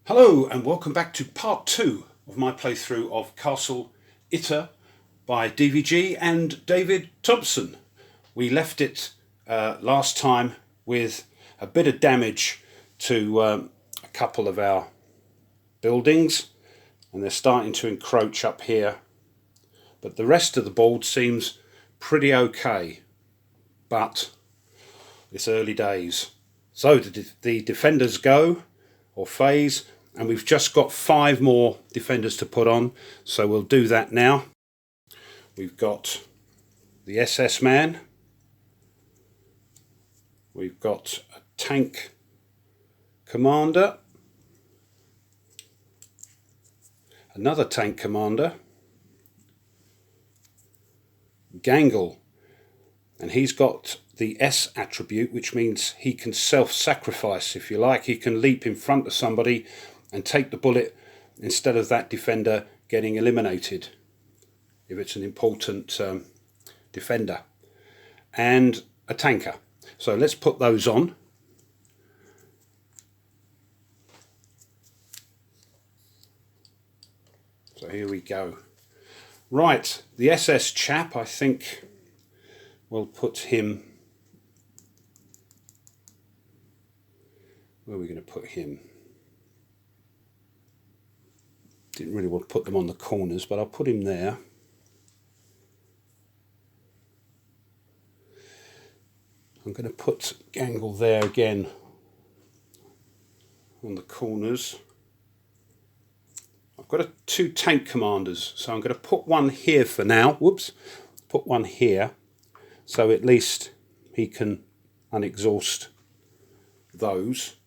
Hello and welcome back to part 2 of my playthrough of Castle Itter by DVG and David Thompson. We left it last time with a bit of damage to a couple of our buildings, and they're starting to encroach up here, but the rest of the board seems pretty okay, but it's early days. So the defenders go, or phase, and we've just got 5 more defenders to put on, so we'll do that now. We've got the SS man, we've got a tank commander, another tank commander, Gangle, and he's got the S attribute, which means he can self-sacrifice, if you like. He can leap in front of somebody and take the bullet instead of that defender getting eliminated if it's an important defender. And a tanker. So let's put those on. So here we go. Right, the SS chap, I think we'll put him... Where are we going to put him? Didn't really want to put them on the corners, but I'll put him there. I'm going to put Gangle there again on the corners. I've got 2 tank commanders, so I'm going to put one here for now. Whoops, put one here, so at least he can unexhaust those.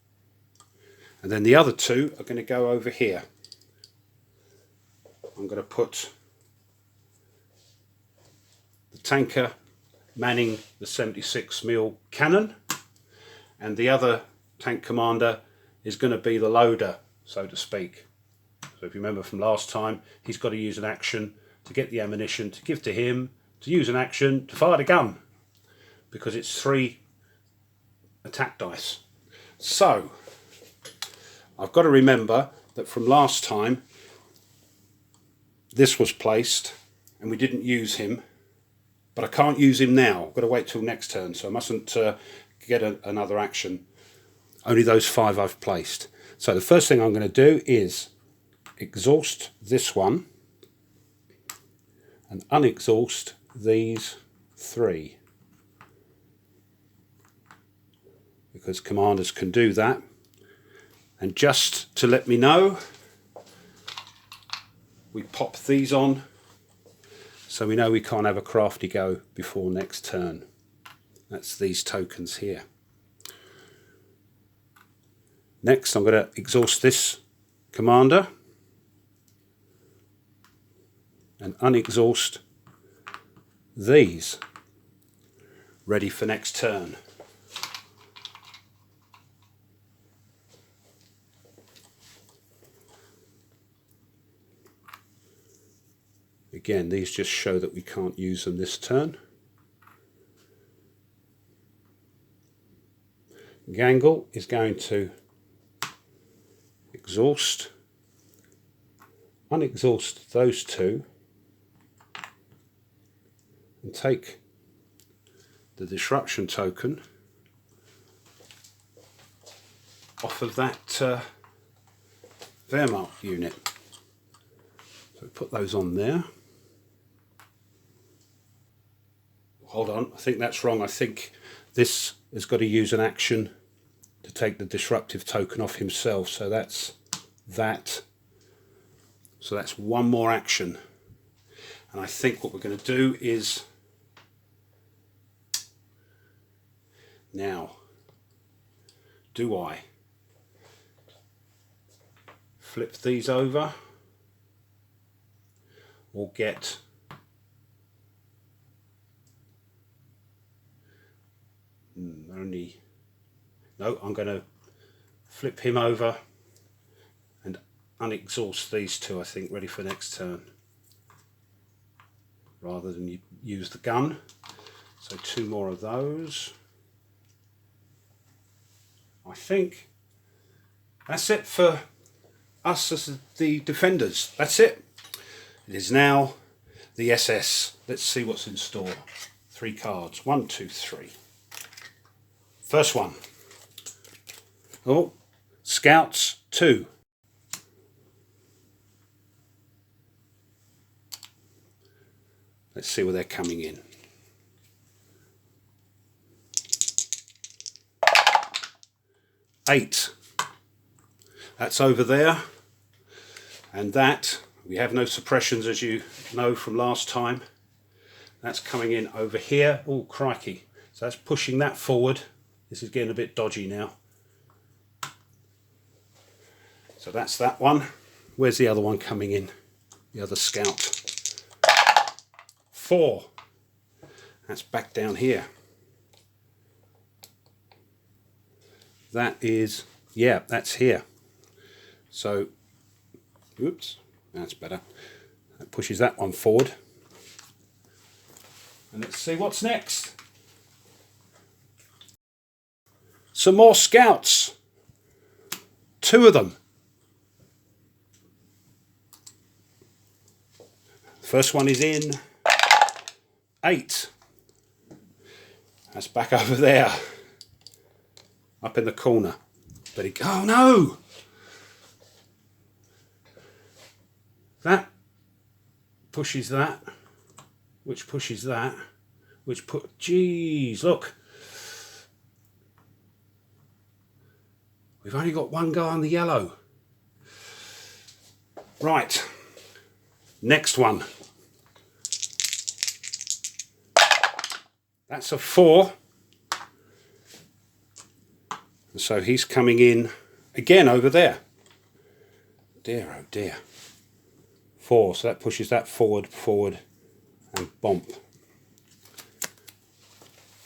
And then the other 2 are going to go over here. I'm going to put the tanker manning the 76mm cannon, and the other tank commander is going to be the loader, so to speak. So if you remember from last time, he's got to use an action to get the ammunition to give to him, to use an action to fire the gun, because it's 3 attack dice. So I've got to remember that from last time this was placed and we didn't use him, but I can't use him now. I've got to wait till next turn, so I mustn't get another action. Only those 5 I've placed. So the first thing I'm going to do is exhaust this one and unexhaust these 3, because commanders can do that. And just to let me know, we pop these on so we know we can't have a crafty go before next turn. That's these tokens here. Next I'm going to exhaust this commander and unexhaust these, ready for next turn. Again, these just show that we can't use them this turn. Gangle is going to exhaust, unexhaust those 2 and take the disruption token off of that Wehrmacht unit. So put those on there. Hold on, I think that's wrong. I think this has got to use an action to take the disruptive token off himself. So that's that. So that's 1 more action. And I think what we're going to do is... Now, do I flip these over or get... No, I'm going to flip him over and unexhaust these 2, I think, ready for next turn, rather than use the gun. So 2 more of those. I think that's it for us as the defenders. That's it. It is now the SS. Let's see what's in store. 3 cards. 1, 2, 3. First one. Oh, Scouts 2. Let's see where they're coming in. Eight. That's over there. And that, we have no suppressions, as you know from last time. That's coming in over here. Oh, crikey. So that's pushing that forward. This is getting a bit dodgy now. So that's that one. Where's the other one coming in? The other scout. 4. That's back down here. That is, yeah, that's here. So, oops, that's better. That pushes that one forward. And let's see what's next. Some more scouts. 2 of them. First one is in. 8. That's back over there. Up in the corner. But he, oh no! That pushes that, which pushes that, which geez, look. We've only got one guy on the yellow. Right. Next one. That's a 4. So he's coming in again over there. Dear, oh dear. 4, so that pushes that forward, and bump.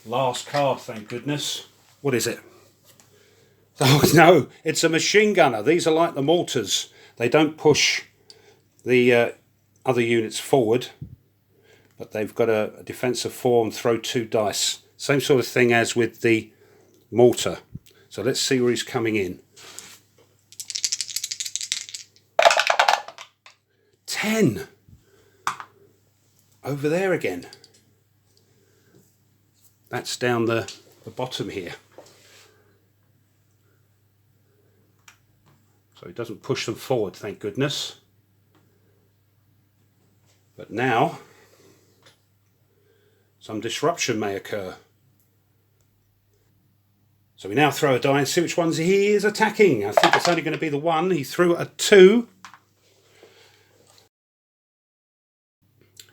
Last card, thank goodness. What is it? Oh no, it's a machine gunner. These are like the mortars. They don't push the other units forward, but they've got a defense of 4 and throw 2 dice. Same sort of thing as with the mortar. So let's see where he's coming in. 10. Over there again. That's down the bottom here. So he doesn't push them forward, thank goodness. But now, some disruption may occur. So we now throw a die and see which ones he is attacking. I think it's only going to be the one. He threw a 2.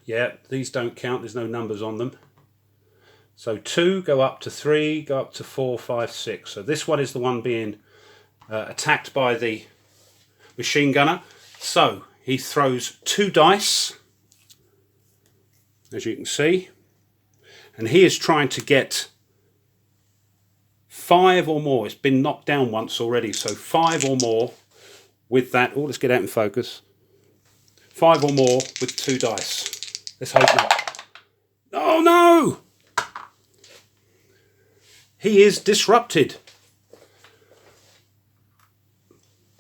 Yeah, these don't count. There's no numbers on them. So 2, go up to 3, go up to 4, 5, 6. So this one is the one being attacked by the machine gunner. So he throws 2 dice, as you can see. And he is trying to get 5 or more. It's been knocked down once already, so 5 or more with that. Oh, let's get out in focus. 5 or more with 2 dice. Let's hope not. Oh no! He is disrupted.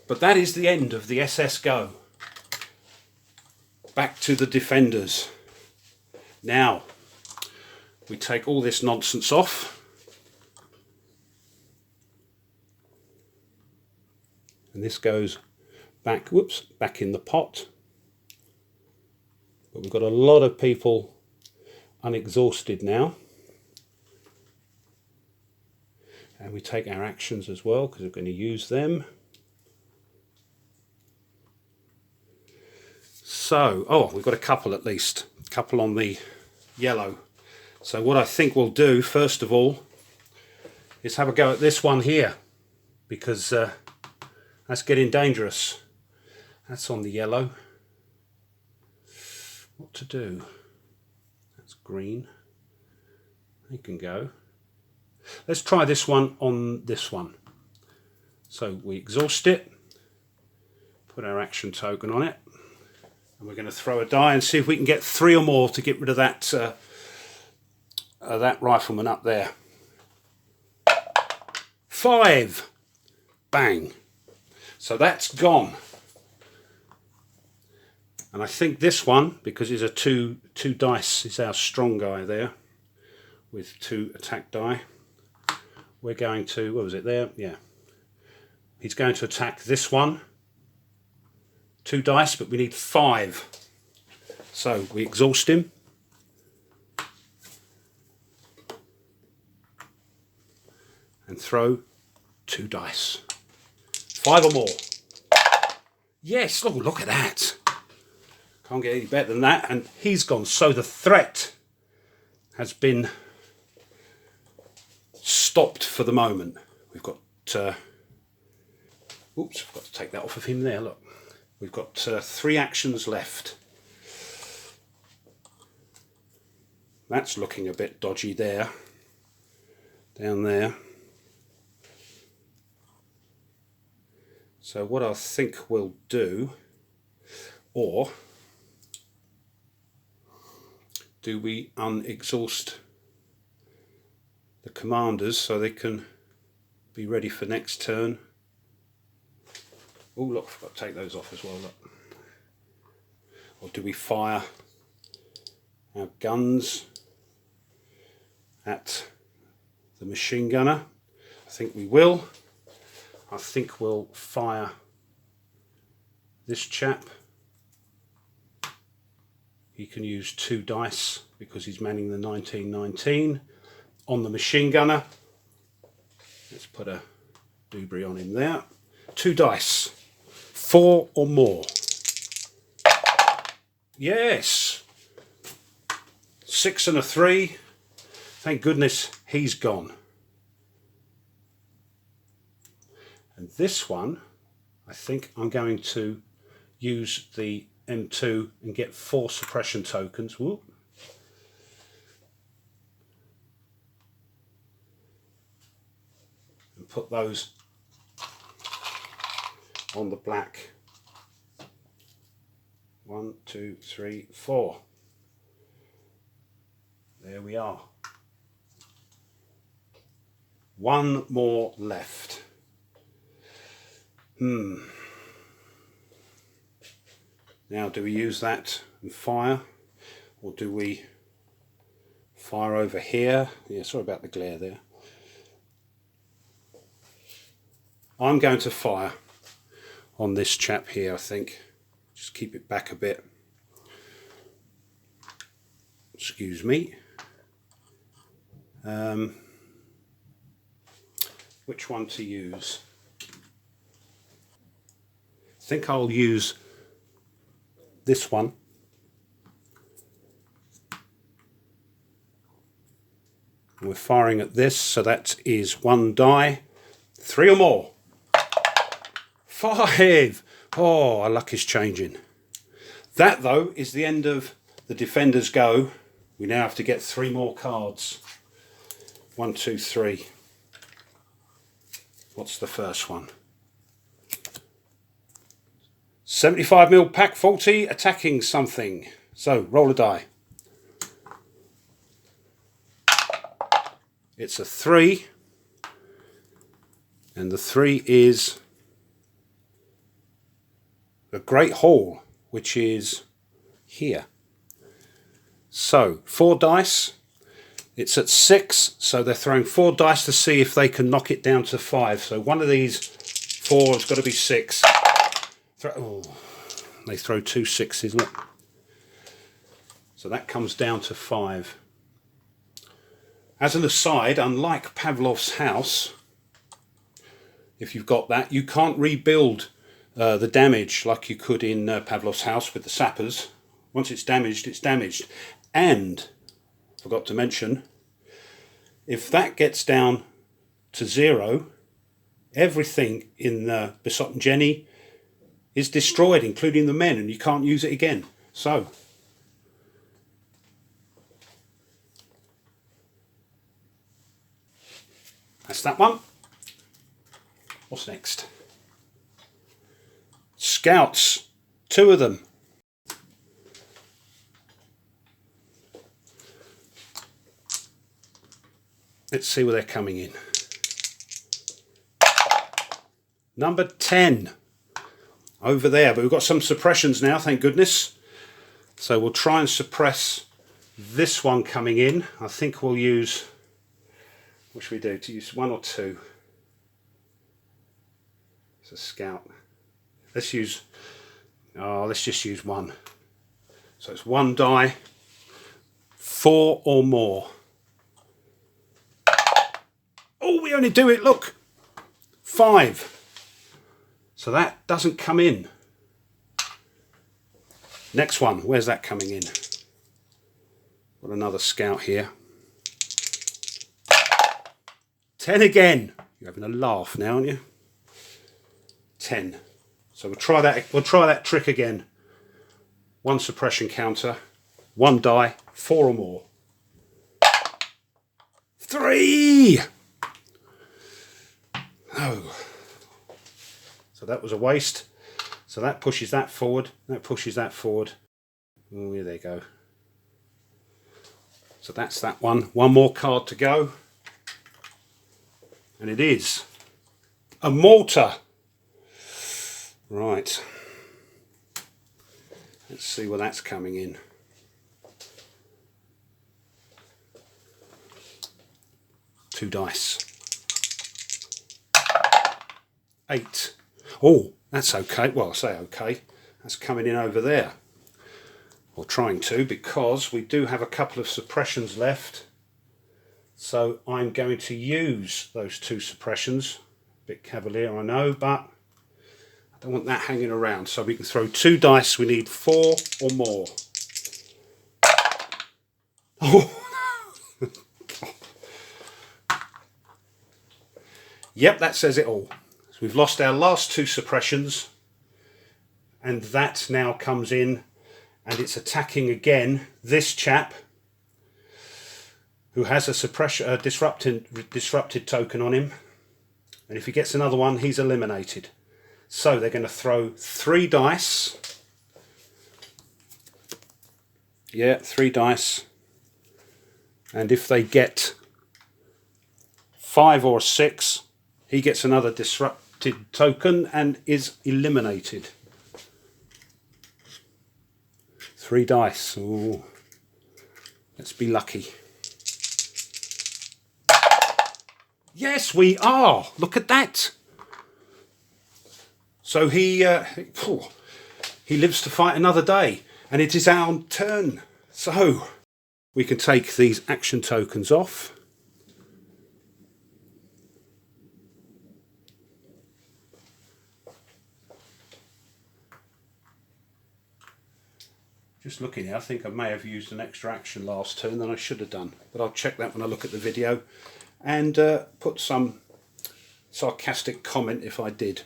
But that is the end of the SS Go. Back to the defenders. Now, we take all this nonsense off. And this goes back, whoops, back in the pot. But we've got a lot of people unexhausted now. And we take our actions as well, because we're going to use them. So, oh, we've got a couple at least. A couple on the yellow. So what I think we'll do, first of all, is have a go at this one here. Because that's getting dangerous. That's on the yellow. What to do? That's green. They can go. Let's try this one on this one. So we exhaust it, put our action token on it, and we're going to throw a die and see if we can get 3 or more to get rid of that that rifleman up there. 5. Bang. So that's gone. And I think this one, because it's a two dice, is our strong guy there with 2 attack die. We're going to, what was it there? Yeah. He's going to attack this one. 2 dice, but we need 5. So we exhaust him. And throw 2 dice. 5 or more. Yes, oh, look at that. Can't get any better than that. And he's gone. So the threat has been stopped for the moment. We've got... oops, I've got to take that off of him there, look. We've got 3 actions left. That's looking a bit dodgy there. Down there. So what I think we'll do, or do we unexhaust the commanders so they can be ready for next turn? Oh look, I've got to take those off as well, look. Or do we fire our guns at the machine gunner? I think we will. I think we'll fire this chap. He can use 2 dice because he's manning the 1919 on the machine gunner. Let's put a doobry on him there. 2 dice. 4 or more. Yes. 6 and a 3. Thank goodness he's gone. And this one, I think I'm going to use the M2 and get 4 suppression tokens. Whoop. And put those on the black. 1, 2, 3, 4. There we are. 1 more left. Now do we use that and fire, or do we fire over here? Yeah, sorry about the glare there. I'm going to fire on this chap here, I think. Just keep it back a bit. Excuse me. Which one to use? I think I'll use this one. We're firing at this, so that is 1 die. 3 or more. 5. Oh, our luck is changing. That, though, is the end of the defender's go. We now have to get 3 more cards. 1, 2, 3. What's the first one? 75mm pack 40, attacking something. So, roll a die. It's a 3. And the 3 is a Great Hall, which is here. So, 4 dice. It's at 6, so they're throwing 4 dice to see if they can knock it down to 5. So one of these 4 has got to be 6. Oh, they throw 2 6s, look. So that comes down to 5. As an aside, unlike Pavlov's house, if you've got that, you can't rebuild the damage like you could in Pavlov's house with the sappers. Once it's damaged, it's damaged. And, forgot to mention, if that gets down to 0, everything in Besot and Jenny is destroyed, including the men, and you can't use it again. So, that's that one. What's next? Scouts, 2 of them. Let's see where they're coming in. Number 10. Over there, but we've got some suppressions now, thank goodness. So we'll try and suppress this one coming in. I think we'll use, what should we do, to use 1 or 2? It's a scout. Let's use, let's just use 1. So it's 1 die, 4 or more. Oh, we only do it, look, 5. So that doesn't come in. Next one, where's that coming in? Got another scout here. 10 again. You're having a laugh now, aren't you? 10. So we'll try that trick again. 1 suppression counter, 1 die, 4 or more. 3! No. So that was a waste. So that pushes that forward, that pushes that forward. Oh, here they go. So that's that one. 1 more card to go. And it is a mortar. Right. Let's see where that's coming in. Two dice. 8. Oh, that's okay. Well, I say okay. That's coming in over there. Or trying to, because we do have a couple of suppressions left. So I'm going to use those 2 suppressions. A bit cavalier, I know, but I don't want that hanging around. So we can throw 2 dice. We need 4 or more. Oh. Yep, that says it all. So we've lost our last 2 suppressions, and that now comes in, and it's attacking again this chap who has a suppression, disrupted token on him, and if he gets another one, he's eliminated. So they're going to throw 3 dice. Yeah, 3 dice, and if they get 5 or 6, he gets another disrupted token and is eliminated. 3 dice. Ooh. Let's be lucky. Yes, we are. Look at that. So he lives to fight another day, and it is our turn. So we can take these action tokens off. Just looking here, I think I may have used an extra action last turn than I should have done, but I'll check that when I look at the video and put some sarcastic comment if I did.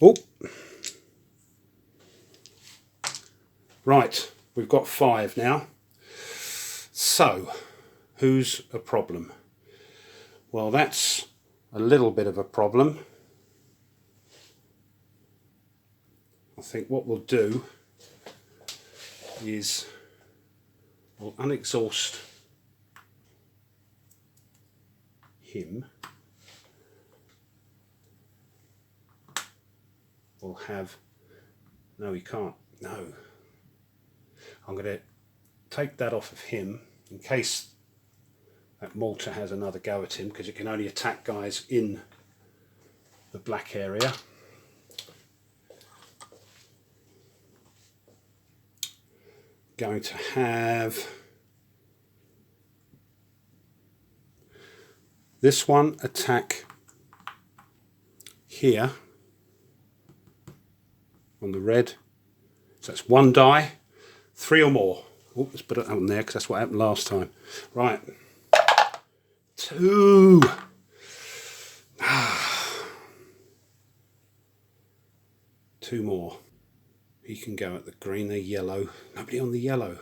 Oh, right, we've got 5 now. So, who's a problem? Well, that's a little bit of a problem. I think what we'll do is we'll unexhaust him. We'll have, no, he can't, no. I'm going to take that off of him in case that mortar has another go at him, because it can only attack guys in the black area. Going to have this one attack here on the red. So that's 1 die, 3 or more. Oh, let's put it on there because that's what happened last time. Right. 2. 2 more. He can go at the green, the yellow. Nobody on the yellow.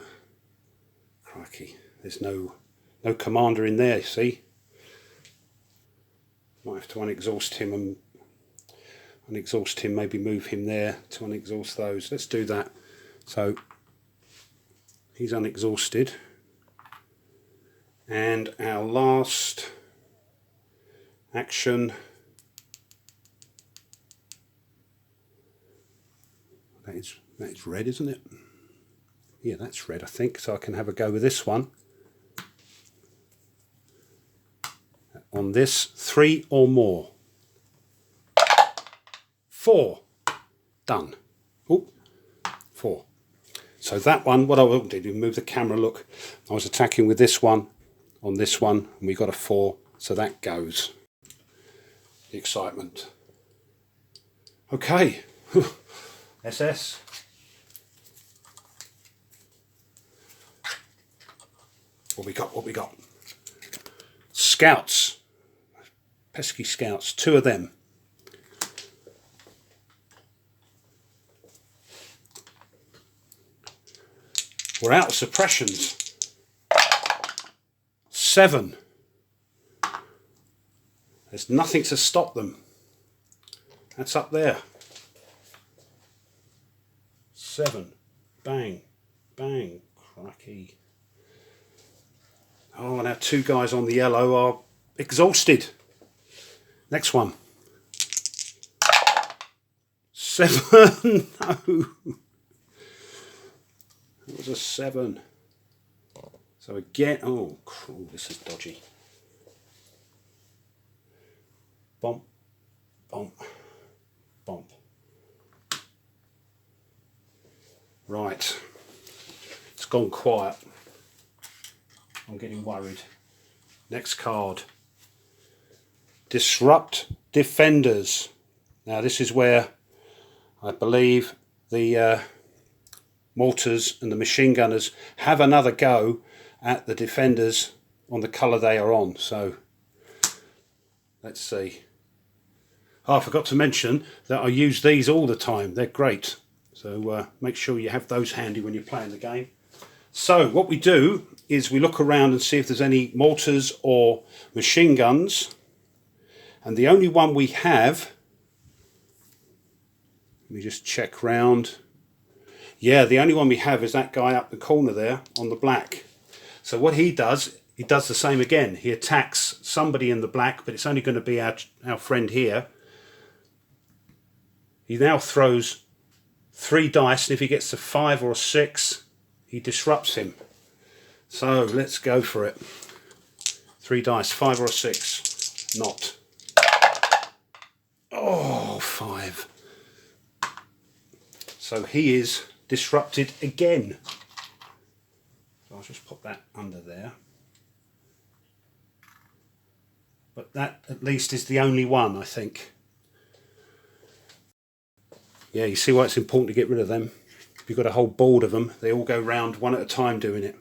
Crikey. There's no commander in there, see? Might have to unexhaust him and maybe move him there to unexhaust those. Let's do that. So he's unexhausted. And our last action, That is red, isn't it? Yeah, that's red, I think. So I can have a go with this one. On this, 3 or more. 4. Done. Oh, 4. So that one, what I did, move the camera, look. I was attacking with this one on this one, and we got a 4. So that goes. The excitement. Okay. SS. What we got? Scouts. Pesky scouts. 2 of them. We're out of suppressions. 7. There's nothing to stop them. That's up there. 7. Bang. Bang. Cracky. Oh, now 2 guys on the yellow are exhausted. Next one. 7. No. It was a 7. So again, oh, this is dodgy. Bump, bump, bump. Right. It's gone quiet. I'm getting worried. Next card. Disrupt defenders. Now this is where I believe the mortars and the machine gunners have another go at the defenders on the colour they are on. So let's see. Oh, I forgot to mention that I use these all the time. They're great. So make sure you have those handy when you're playing the game. So what we do is we look around and see if there's any mortars or machine guns. And the only one we have, let me just check round. Yeah, the only one we have is that guy up the corner there on the black. So what he does the same again. He attacks somebody in the black, but it's only going to be our friend here. He now throws 3 dice, and if he gets a 5 or a 6, he disrupts him. So let's go for it. 3 dice, 5 or a 6. Not. Oh, 5. So he is disrupted again. So I'll just put that under there. But that at least is the only one, I think. Yeah, you see why it's important to get rid of them. If you've got a whole board of them, they all go round one at a time doing it.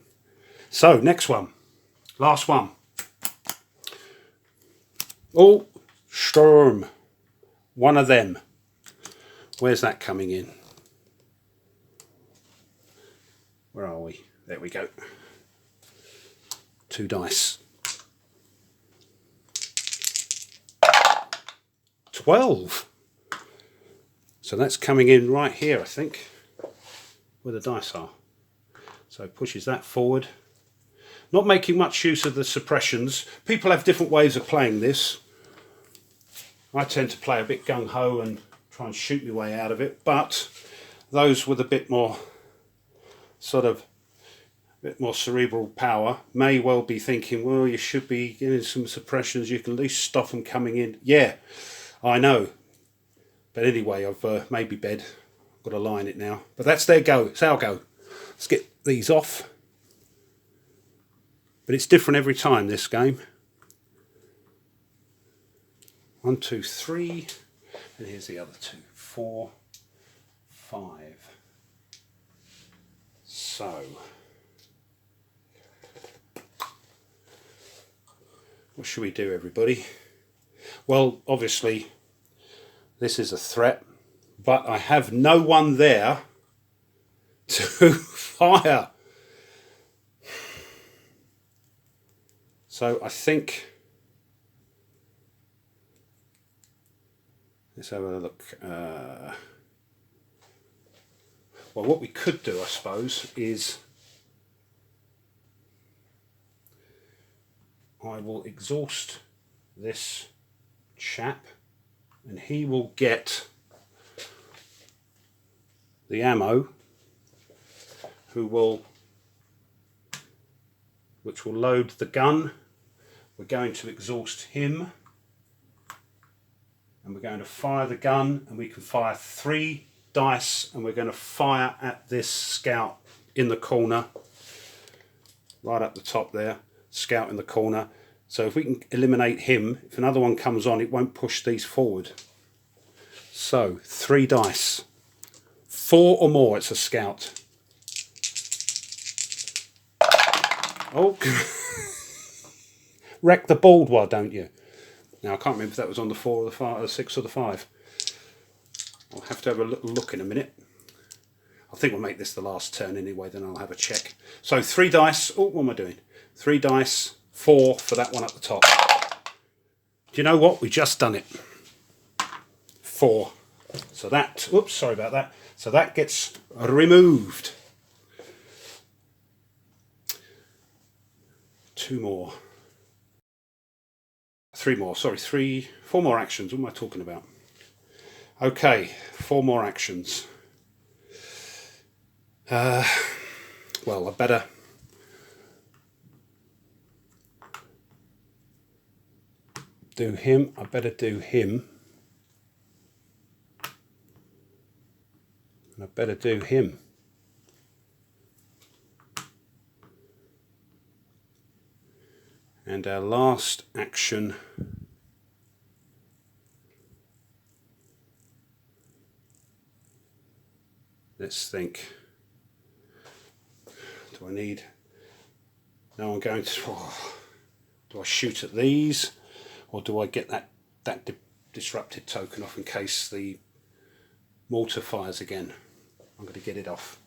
So, next one. Last one. Oh, Storm. One of them. Where's that coming in? Where are we? There we go. 2 dice. 12. So that's coming in right here, I think, where the dice are. So pushes that forward. Not making much use of the suppressions. People have different ways of playing this. I tend to play a bit gung-ho and try and shoot my way out of it, but those with a bit more cerebral power may well be thinking, well, you should be getting some suppressions, you can at least stop them coming in. Yeah, I know. But anyway, I've made my bed. I've got to lie in it now. But that's their go. It's our go. Let's get these off. But it's different every time, this game. 1, 2, 3. And here's the other 2. 4, 5. So, what should we do, everybody? Well, obviously, this is a threat, but I have no one there to fire. So I think, let's have a look. Well, what we could do, I suppose, is I will exhaust this chap and he will get the ammo, which will load the gun. We're going to exhaust him, and we're going to fire the gun, and we can fire 3 dice, and we're going to fire at this scout in the corner, right up the top there, scout in the corner. So if we can eliminate him, if another one comes on, it won't push these forward. So 3 dice, 4 or more, it's a scout. Oh, wreck the board, why don't you? Now I can't remember if that was on the 4 or the 5, or the 6 or the 5. I'll have to have a little look in a minute. I think we'll make this the last turn anyway, then I'll have a check. So 3 dice. Oh, what am I doing? 3 dice, 4 for that one at the top. Do you know what? We just done it. 4. So that, oops, sorry about that. So that gets removed. 2 more. 3 more, sorry, 4 more actions. What am I talking about? Okay, 4 more actions. Well, I better do him. I better do him. And I better do him. And our last action let's think. Do I need... No, I'm going to... Oh, do I shoot at these? Or do I get that disrupted token off in case the mortar fires again? I'm going to get it off.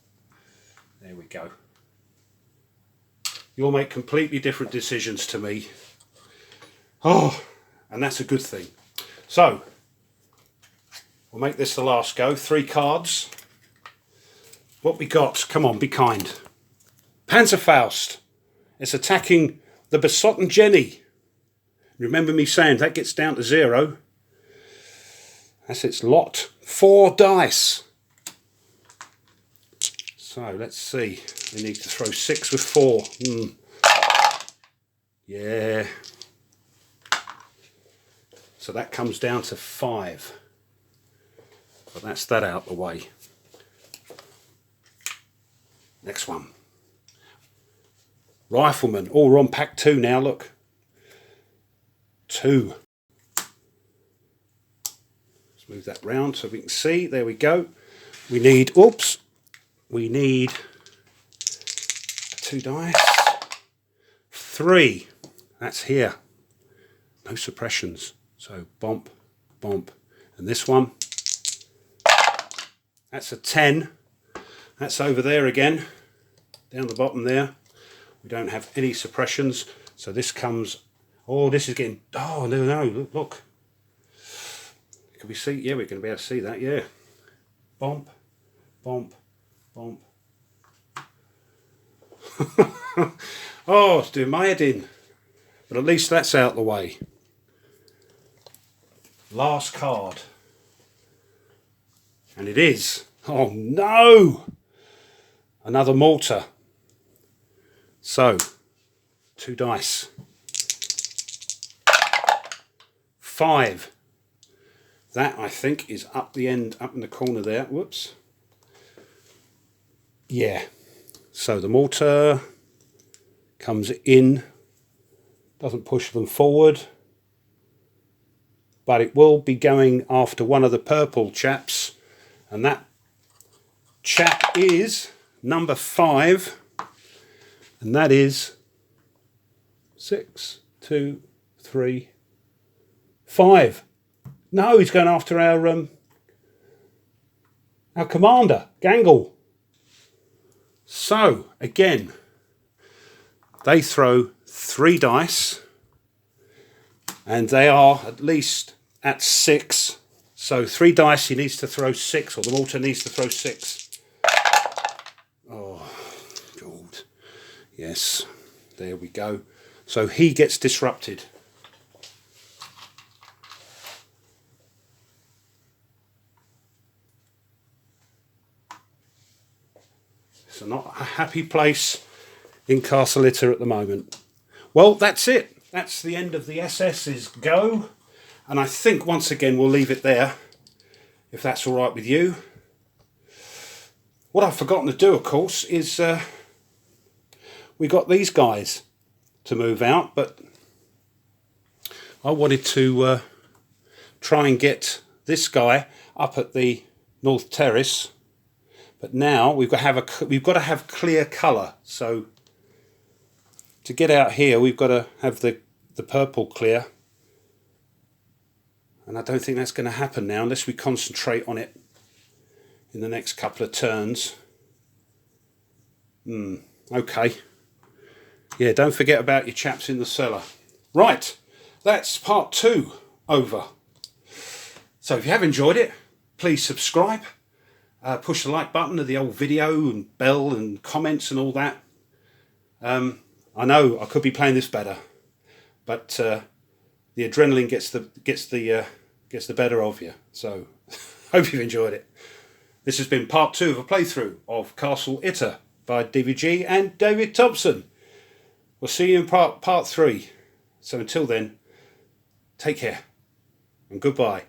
There we go. You'll make completely different decisions to me. Oh, and that's a good thing. So, we'll make this the last go. 3 cards. What we got? Come on, be kind. Panzerfaust. It's attacking the Besotten Jenny. Remember me saying that gets down to 0. That's its lot. 4 dice. So let's see. We need to throw 6 with 4. Yeah. So that comes down to 5. But that's that out the way. Next one. Rifleman. Oh, we're on pack 2 now, look. 2. Let's move that round so we can see. There we go. We need, oops, we need 2 dice. 3. That's here. No suppressions. So bump, bump. And this one, that's a 10. That's over there again. Down the bottom there. We don't have any suppressions. So this comes, oh, this is getting, oh, no, look. Can we see? Yeah, we're going to be able to see that, yeah. Bump, bump, bump. Oh, it's doing my head in. But at least that's out the way. Last card. And it is, oh no! Another mortar. So, 2 dice. 5. That, I think, is up the end, up in the corner there. Whoops. Yeah. So the mortar comes in, doesn't push them forward, but it will be going after one of the purple chaps, and that chap is number 5, and that is 6, 2, 3, 5. No, he's going after our commander, Gangle. So, again, they throw 3 dice, and they are at least at 6. So 3 dice, he needs to throw 6, or the mortar needs to throw 6. Oh, God. Yes, there we go. So he gets disrupted. It's not a happy place in Castle Itter at the moment. Well, that's it. That's the end of the SS's go. And I think once again we'll leave it there, if that's all right with you. What I've forgotten to do, of course, is we got these guys to move out, but I wanted to try and get this guy up at the North Terrace, but now we've got to have clear colour. So to get out here, we've got to have the purple clear, and I don't think that's going to happen now unless we concentrate on it in the next couple of turns. Okay. Yeah, don't forget about your chaps in the cellar. Right, that's part 2 over. So if you have enjoyed it, please subscribe. Push the like button of the old video and bell and comments and all that. I know I could be playing this better, but the adrenaline gets the better of you. So hope you've enjoyed it. This has been part 2 of a playthrough of Castle Itter by DVG and David Thompson. We'll see you in part 3. So until then, take care and goodbye.